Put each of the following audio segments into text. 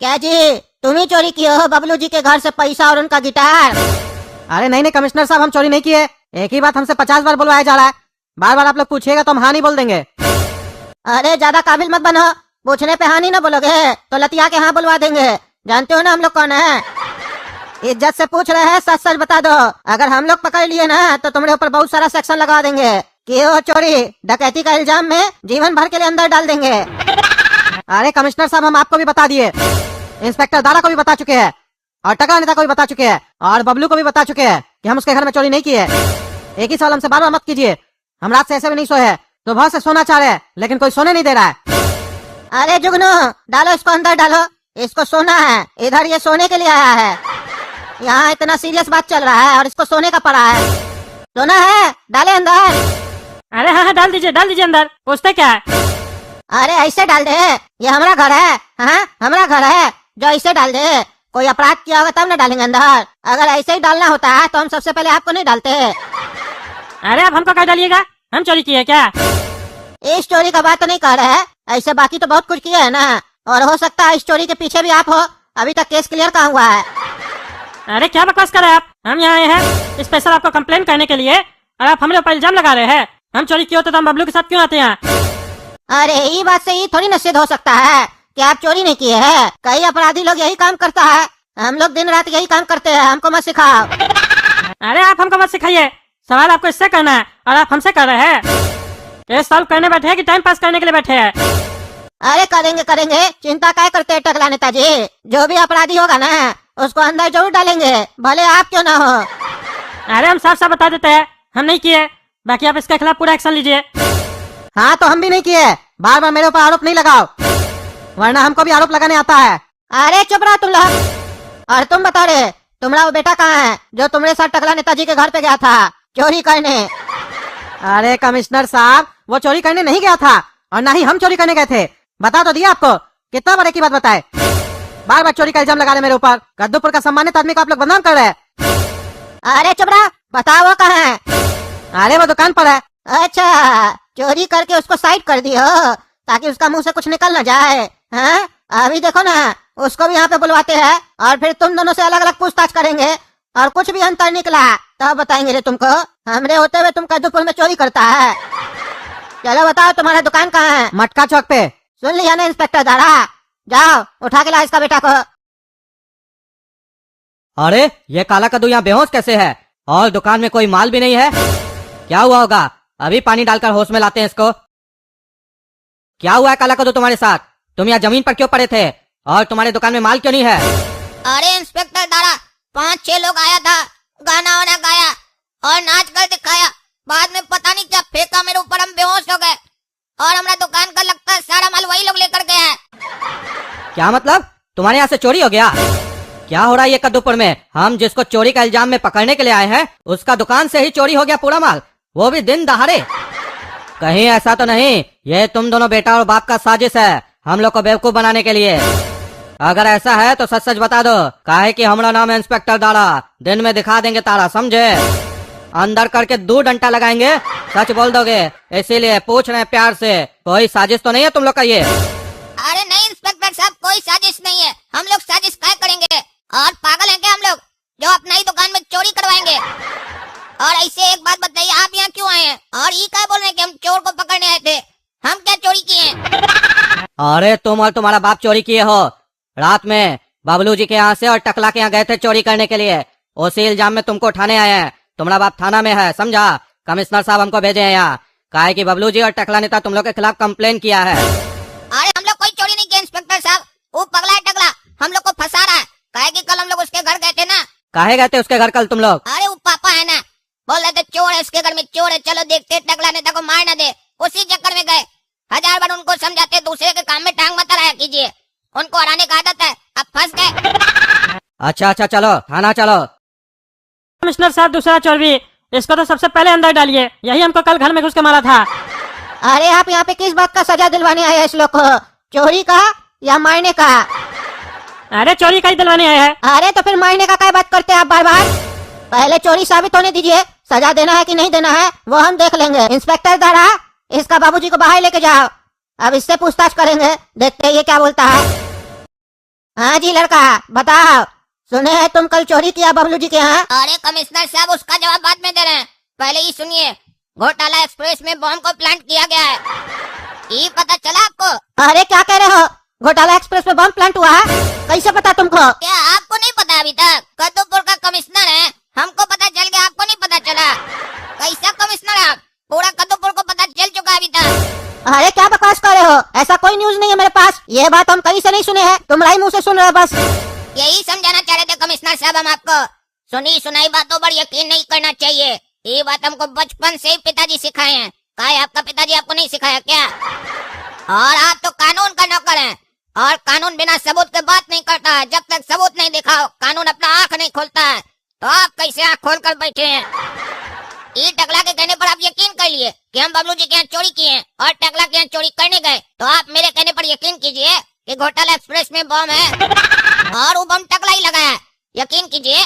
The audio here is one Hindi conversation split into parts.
क्या जी, तुम ही चोरी किए हो बबलू जी के घर से पैसा और उनका गिटार? अरे नहीं नहीं कमिश्नर साहब, हम चोरी नहीं किए। एक ही बात हमसे 50 बार बुलवाया जा रहा है। बार बार आप लोग पूछिएगा तो हम हाँ नहीं बोल देंगे। अरे ज्यादा काबिल मत बनो, पूछने पे हाँ नहीं ना बोलोगे तो लतिया के हाँ बुलवा देंगे। जानते हो ना हम लोग कौन है? इज्जत से पूछ रहे हैं, सच सच बता दो। अगर हम लोग पकड़ लिए ना तो तुम्हारे ऊपर बहुत सारा सेक्शन लगा देंगे कि वो चोरी डकैती का इल्जाम में जीवन भर के लिए अंदर डाल देंगे। अरे कमिश्नर साहब, हम आपको भी बता दिए, इंस्पेक्टर दारा को भी बता चुके हैं और टकला नेता को भी बता चुके हैं और बबलू को भी बता चुके हैं कि हम उसके घर में चोरी नहीं किए। एक ही सवाल हमसे बार बार मत कीजिए। हम रात से ऐसे भी नहीं सोए हैं, सुबह से सोना चाह रहे हैं लेकिन कोई सोने नहीं दे रहा है। अरे जुगनू, डालो इसको अंदर डालो, इसको सोना है। इधर ये सोने के लिए आया है, यहाँ इतना सीरियस बात चल रहा है और इसको सोने का पड़ा है। सोना है, डाले अंदर। अरे हाँ डाल दीजिए अंदर। पूछते क्या है? अरे ऐसे डाल दे, ये हमारा घर है। हाँ हमारा घर है, जो ऐसे डाल दे। कोई अपराध किया होगा तब ना डालेंगे अंदर। अगर ऐसे ही डालना होता है तो हम सबसे पहले आपको नहीं डालते। अरे आप हमको क्या डालिएगा? हम चोरी किए क्या? इस चोरी का बात तो नहीं कर रहे हैं, ऐसे बाकी तो बहुत कुछ किया है ना। और हो सकता है इस चोरी के पीछे भी आप हो। अभी तक केस क्लियर कहाँ हुआ है? अरे क्या बकवास कर रहे हैं आप? हम यहाँ आए हैं स्पेशल आपको कंप्लेन करने के लिए और आप हमारे ऊपर इल्जाम लगा रहे हैं। हम चोरी किए होते तो हम बबलू के साथ क्यों आते हैं? अरे ये बात से ये थोड़ी ना सिद्ध हो सकता है कि आप चोरी नहीं किए हैं। कई अपराधी लोग यही काम करता है, हम लोग दिन रात यही काम करते हैं। हमको मत सिखाओ। अरे आप हमको मत सिखाइए, सवाल आपको इससे करना है और आप हमसे कर रहे हैं। केस सॉल्व करने बैठे हैं कि टाइम पास करने के लिए बैठे हैं? अरे करेंगे, चिंता क्या करते हैं टकला नेताजी। जो भी अपराधी होगा ना उसको अंदर जरूर डालेंगे, भले आप क्यों ना हो। अरे हम साफ साफ बता देते हैं, हम नहीं किए। बाकी आप इसके खिलाफ पूरा एक्शन लीजिए। हाँ तो हम भी नहीं किए। बार बार मेरे ऊपर आरोप नहीं लगाओ, वरना हमको भी आरोप लगाने आता है। अरे चुप रहो तुम लोग। और तुम बता रहे, तुम्हारा वो बेटा कहाँ है जो तुम्हारे साथ टकला नेताजी के घर पे गया था चोरी करने? अरे कमिश्नर साहब, वो चोरी करने नहीं गया था और ना ही हम चोरी करने गए थे। बता तो दिया आपको, कितना बड़े की बात बताए। बार बार चोरी का इल्जाम लगा रहे मेरे ऊपर। कद्दूपुर का सम्मानित आदमी को आप लोग बदनाम कर रहे हैं। अरे चुप रहो, बताओ वो कहाँ है? अरे वो दुकान पर है। अच्छा, चोरी करके उसको साइड कर दियो ताकि उसका मुंह से कुछ निकल ना जाए। हाँ अभी देखो ना, उसको भी यहाँ पे बुलवाते हैं और फिर तुम दोनों से अलग अलग पूछताछ करेंगे और कुछ भी अंतर निकला तब बताएंगे रे तुमको। हमरे होते हुए तुम कद्दूपुर में चोरी करता है। चलो बताओ तुम्हारा दुकान कहाँ है? मटका चौक पे। सुन लिया ना इंस्पेक्टर दारा, जाओ उठा के ला इसका बेटा को। अरे ये काला कद्दू यहाँ बेहोश कैसे है और दुकान में कोई माल भी नहीं है? क्या हुआ होगा? अभी पानी डालकर होश में लाते हैं इसको। क्या हुआ है काला कद्दू तुम्हारे साथ? तुम यहाँ जमीन पर क्यों पड़े थे और तुम्हारे दुकान में माल क्यों नहीं है? अरे इंस्पेक्टर दारा, 5-6 लोग आया था, गाना वाना गाया और नाच कर दिखाया। बाद में पता नहीं क्या फेंका मेरे ऊपर, हम बेहोश हो गए और हमारा दुकान का लगता है सारा माल वही लोग लेकर गए हैं। क्या मतलब? तुम्हारे यहाँ से चोरी हो गया? क्या हो रहा है ये कद्दूपुर में? हम जिसको चोरी का इल्जाम में पकड़ने के लिए आए हैं उसका दुकान से ही चोरी हो गया पूरा माल, वो भी दिन दहाड़े। कहीं ऐसा तो नहीं ये तुम दोनों बेटा और बाप का साजिश है हम लोग को बेवकूफ बनाने के लिए? अगर ऐसा है तो सच सच बता दो, काहे कि हमारा नाम है इंस्पेक्टर दारा। दिन में दिखा देंगे तारा, समझे? अंदर करके 2 डंडा लगाएंगे, सच बोल दोगे। इसीलिए पूछ रहे हैं प्यार से, कोई साजिश तो नहीं है तुम लोग का ये? अरे नहीं इंस्पेक्टर साहब, कोई साजिश नहीं है। हम लोग साजिश क्या करेंगे? और पागल हैं क्या हम लोग जो अपना ही दुकान में चोरी करवाएंगे? और ऐसे एक बात बताइए, आप यहाँ क्यों आए हैं और ये क्या बोल रहे हैं कि हम चोर को पकड़ने आए थे? हम क्या चोरी किए? अरे तुम और तुम्हारा बाप चोरी किए हो। रात में बबलू जी के यहाँ से और टकला के यहाँ गए थे चोरी करने के लिए। उसी इल्जाम में तुमको उठाने आए हैं। तुम्हारा बाप थाना में है, समझा? कमिश्नर साहब हमको भेजे हैं यहाँ, काहे कि बबलू जी और टकला नेता तुम लोग के खिलाफ कंप्लेन किया है। अरे हम लोग कोई चोरी नहीं किया इंस्पेक्टर साहब, वो पगला है टकला, हम लोग को फंसा रहा है। काहे कि कल हम लोग उसके घर गए थे ना। काहे गए थे उसके घर कल तुम लोग? अरे वो पापा है ना, बोल रहे थे चोर है उसके घर में, चोर है, चलो देखते टकला नेता को मार न दे। उसी चक्कर में गए। 1000 बार उनको समझाते दूसरे के काम में टांग मत अड़ाया कीजिए, उनको हराने का आदत है, अब फंस गए। अच्छा चलो थाना चलो। कमिश्नर साहब दूसरा चोर भी, इसको तो सबसे पहले अंदर डालिए, यही हमको कल घर में घुस के मारा था। अरे आप यहाँ पे किस बात का सजा दिलवाने आए हैं इस लोग को? चोरी का या मारने का? अरे चोरी का ही दिलवाने आए हैं। अरे तो फिर मारने का क्या बात करते हैं आप बार बार? पहले चोरी साबित होने दीजिए, सजा देना है कि नहीं देना है वो हम देख लेंगे। इंस्पेक्टर दारा, इसका बाबूजी को बाहर लेके जाओ, अब इससे पूछताछ करेंगे, देखते हैं ये क्या बोलता है। हाँ जी लड़का, बताओ। सुने हैं तुम कल चोरी किया बबलू जी के यहाँ? अरे कमिश्नर साहब, उसका जवाब बाद में दे रहे हैं, पहले ही सुनिए। घोटाला एक्सप्रेस में बॉम्ब को प्लांट किया गया है, ये पता चला आपको? अरे क्या कह रहे हो? घोटाला एक्सप्रेस में बम प्लांट हुआ है? कैसे पता तुमको? क्या आपको नहीं पता अभी तक? कद्दूपुर का कमिश्नर है, हमको पता चल गया, आपको नहीं पता चला? कैसा कमिश्नर आप? पूरा कद्दूपुर को पता चल चुका अभी तक। अरे क्या बकवास कर रहे हो? ऐसा कोई न्यूज नहीं है मेरे पास। ये बात हम कहीं से नहीं सुने हैं, तुम्हारे मुंह से सुन रहे हो बस। यही समझाना चाह रहे थे कमिश्नर साहब हम आपको। सुनी सुनाई बातों पर यकीन नहीं करना चाहिए, ये बात हमको बचपन से ही पिताजी सिखाए हैं। क्या है, आपका पिताजी आपको नहीं सिखाया क्या? और आप तो कानून का नौकर हैं, और कानून बिना सबूत के बात नहीं करता है। जब तक सबूत नहीं दिखाओ, कानून अपना आंख नहीं खोलता है। तो आप कैसे आंख खोल कर बैठे हैं? ये टकला के कहने पर आप यकीन कर लिए कि हम बबलू जी के यहाँ चोरी किए हैं, और टकला के यहाँ चोरी करने गए। तो आप मेरे कहने पर यकीन कीजिए कि घोटाला एक्सप्रेस में बम है, और वो बम टकला ही लगा है, यकीन कीजिए।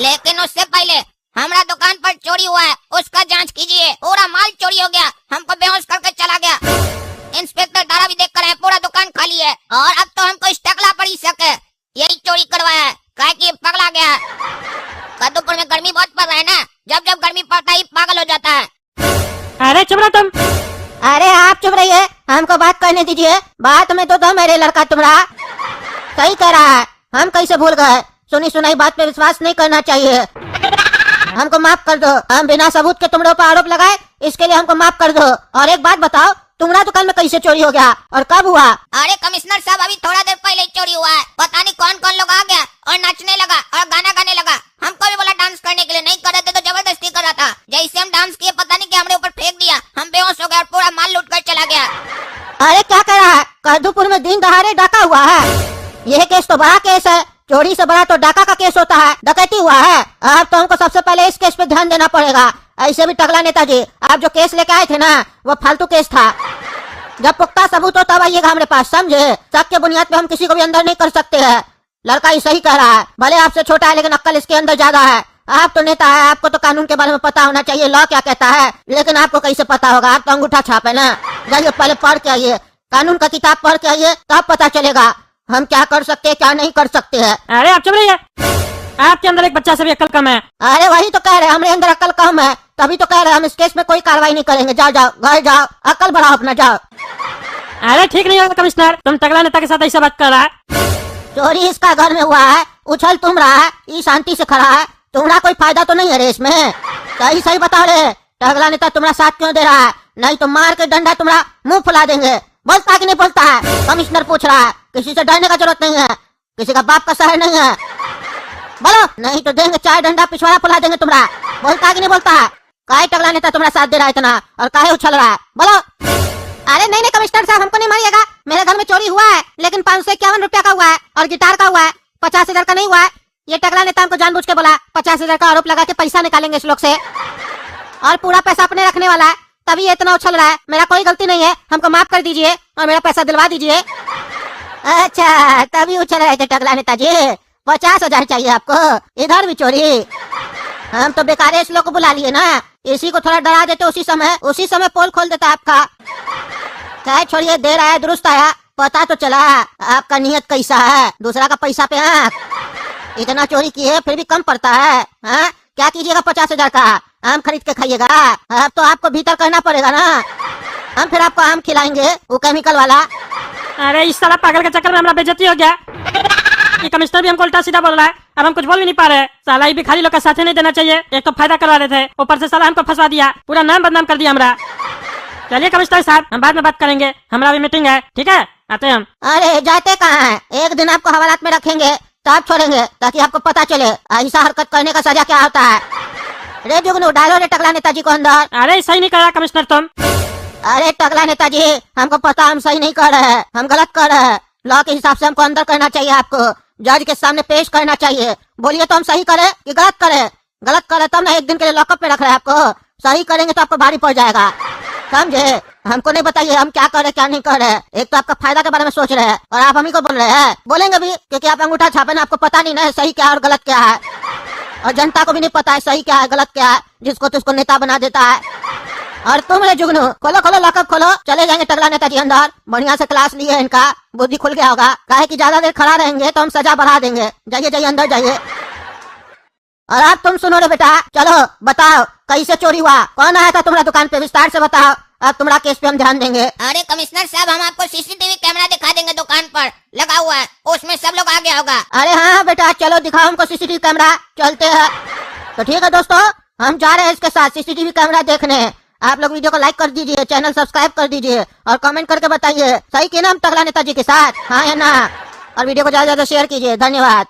लेकिन उससे पहले हमारा दुकान पर चोरी हुआ है, उसका जांच कीजिए। पूरा माल चोरी हो गया, हमको बेहोश करके चला गया। इंस्पेक्टर दारा भी देख कर है, पूरा दुकान खाली है, और अब तो हमको इस टकला पर ही शक है, यही चोरी करवाया है। क्या कि पगला गया। कद्दूपुर में गर्मी बहुत पड़ रहा है ना, जब जब गर्मी पड़ता है पागल हो जाता है। अरे चुप रहो तुम। अरे आप चुप रहिए, हमको बात करने दीजिए। बात में तो दम है रे लड़का तुम्हारा, सही कह रहा है। हम कैसे भूल गए? सुनी सुनाई बात पे विश्वास नहीं करना चाहिए। हमको माफ कर दो, हम बिना सबूत के तुम्हारे ऊपर आरोप लगाए, इसके लिए हमको माफ कर दो। और एक बात बताओ, तुम्हारा दुकान में कैसे चोरी हो गया और कब हुआ? अरे कमिश्नर साहब, अभी थोड़ा देर पहले चोरी हुआ है। पता नहीं कौन कौन लोग आ गया और नाचने लगा और गाना गाने लगा। हमको भी बोला डांस करने के लिए, नहीं कर रहे थे तो जबरदस्ती कर रहा था। जैसे हम डांस किए, पता नहीं क्या हमारे ऊपर फेंक दिया, हम बेहोश हो गए और पूरा माल लूट कर चला गया। अरे क्या कह रहा है? कद्दूपुर में दिन दहाड़े डाका हुआ है? यह केस तो बड़ा केस है, चोरी से बड़ा तो डाका का केस होता है, डकैती हुआ है। अब तो हमको सबसे पहले इस केस पे ध्यान देना पड़ेगा। ऐसे भी टकला नेताजी, आप जो केस लेके आए थे ना, वो फालतू केस था। जब पुख्ता सबूत हो तब आइएगा हमारे पास, समझे? शक के बुनियाद पे हम किसी को भी अंदर नहीं कर सकते हैं। लड़का ही सही कह रहा है, भले आपसे छोटा है लेकिन अक्ल इसके अंदर ज्यादा है। आप तो नेता है, आपको तो कानून के बारे में पता होना चाहिए, लॉ क्या कहता है। लेकिन आपको कैसे पता होगा? आप तो अंगूठा छाप है ना। जाइए पहले पढ़ के आइए, कानून का किताब पढ़ के आइए, तब पता चलेगा हम क्या कर सकते हैं, क्या नहीं कर सकते हैं। अरे आप चुप रहिए, आपके अंदर एक बच्चा से भी अक्ल कम है। अरे वही तो कह रहे हैं, हमारे अंदर अक्ल कम है, तभी तो कह रहे हैं हम इस केस में कोई कार्रवाई नहीं करेंगे। जाओ जाओ घर जाओ, अक्ल बढ़ाओ अपना, जाओ। अरे ठीक नहीं होगा कमिश्नर, तुम टकला नेता के साथ ऐसा बात कर रहा है। चोरी इसका घर में हुआ है, उछल तुम रहा है, ये शांति से खड़ा है, तुम्हारा कोई फायदा तो नहीं है रे इसमें? सही सही बता रहे, टकला नेता तुम्हारा साथ क्यों दे रहा है? नहीं तो मार के डंडा तुम्हारा मुंह फुला देंगे। बोलता है कि नहीं बोलता है? कमिश्नर पूछ रहा है। किसी से डरने का जरूरत नहीं है, किसी का बाप का शहर नहीं है। बोलो, नहीं तो देंगे चाय डंडा, पिछवाड़ा फुला देंगे तुम्हारा। बोलता है कि नहीं बोलता है? काहे टकला नेता तुम्हारा साथ दे रहा है इतना, और काहे उछल रहा है? बोलो। अरे नहीं नहीं कमिश्नर साहब, हमको नहीं मारिएगा। मेरे घर में चोरी हुआ है, लेकिन 551 रुपया का हुआ है, और गिटार का हुआ है, 50,000 का नहीं हुआ है। ये टकला नेता हमको जानबूझ के बोला 50,000 का आरोप लगा के पैसा निकालेंगे इस लोग से, और पूरा पैसा अपने रखने वाला है, तभी ये इतना उछल रहा है। मेरा कोई गलती नहीं है, हमको माफ कर दीजिए और मेरा पैसा दिलवा दीजिए। अच्छा, तभी उछल रहे थे टकला नेताजी। 50,000 चाहिए आपको? इधर भी चोरी? हम तो बेकार इस लोग को बुला लिए ना, इसी को थोड़ा डरा देते, उसी समय पोल खोल देता आपका। क्या छोड़िए, देर आया दुरुस्त आया, पता तो चला आपका नियत कैसा है। दूसरा का पैसा पे आंख, इतना चोरी किए फिर भी कम पड़ता है। हाँ, क्या कीजिएगा 50,000 का? आम खरीद के खाइएगा? अब तो आपको भीतर करना पड़ेगा ना, हम फिर आपको आम खिलाएंगे, वो केमिकल वाला। अरे इस साला पागल के चक्कर में हमारा बेइज्जती हो गया। ये कमिश्नर भी हमको उल्टा सीधा बोल रहा है, अब हम कुछ बोल भी नहीं पा रहे। साला ये भिखारी लोग का साथ नहीं देना चाहिए, एक तो फायदा करवा रहे थे, ऊपर से साला हमको फंसा दिया, पूरा नाम बदनाम कर दिया हमारा। चलिए कमिश्नर साहब, हम बाद में बात करेंगे, हमारा भी मीटिंग है, ठीक है? आते हैं हम। अरे जाते कहाँ हैं? एक दिन आपको हवालात में रखेंगे, तब छोड़ेंगे, ताकि आपको पता चले ऐसा हरकत करने का सजा क्या होता है। रे जुगनू, डालो रे टकला नेताजी को अंदर। अरे सही नहीं करा कमिश्नर तुम। अरे टकला नेताजी, हमको पता हम सही नहीं कर रहे हैं, हम गलत कर रहे हैं। लॉ के हिसाब से हमको अंदर करना चाहिए, आपको जज के सामने पेश करना चाहिए। बोलिए तो हम सही करें कि गलत करें? गलत करें तब ना एक दिन के लिए लॉकअप पे रख रहे हैं आपको, सही करेंगे तो आपको भारी पड़ जाएगा, समझे? हमको नहीं बताइए हम क्या कर रहे क्या नहीं कर रहे। एक तो आपका फायदा के बारे में सोच रहे हैं, और आप हम ही को बोल रहे हैं। बोलेंगे भी क्योंकि आप अंगूठा छापे ना, आपको पता नहीं ना सही क्या और गलत क्या है, और जनता को भी नहीं पता है सही क्या है गलत क्या है, जिसको तो उसको नेता बना देता है। और तुम रे जुगनू, खोलो खोलो लॉकअप खोलो, चले जाएंगे टकला नेताजी अंदर। बढ़िया से क्लास लिए इनका, बुद्धि खुल गया होगा। काहे कि ज्यादा देर खड़ा रहेंगे तो हम सजा बढ़ा देंगे। जाइए जाइए अंदर जाइए। और अब तुम सुनो रे बेटा, चलो बताओ कैसे चोरी हुआ, कौन आया था तुम्हारा दुकान पे, विस्तार से बताओ। अब तुम्हारा केस पे हम ध्यान देंगे। अरे कमिश्नर साहब, हम आपको सीसीटीवी कैमरा दिखा देंगे, दुकान पर लगा हुआ है, उसमें सब लोग आ गया होगा। अरे हाँ बेटा, चलो दिखाओ हमको सीसीटीवी कैमरा, चलते हैं। तो ठीक है दोस्तों, हम जा रहे हैं इसके साथ सीसीटीवी कैमरा देखने। आप लोग वीडियो को लाइक कर दीजिए, चैनल सब्सक्राइब कर दीजिए और कमेंट करके बताइए सही कि ना हम टकला नेताजी के साथ, हाँ या ना। और वीडियो को ज्यादा से ज्यादा शेयर कीजिए। धन्यवाद।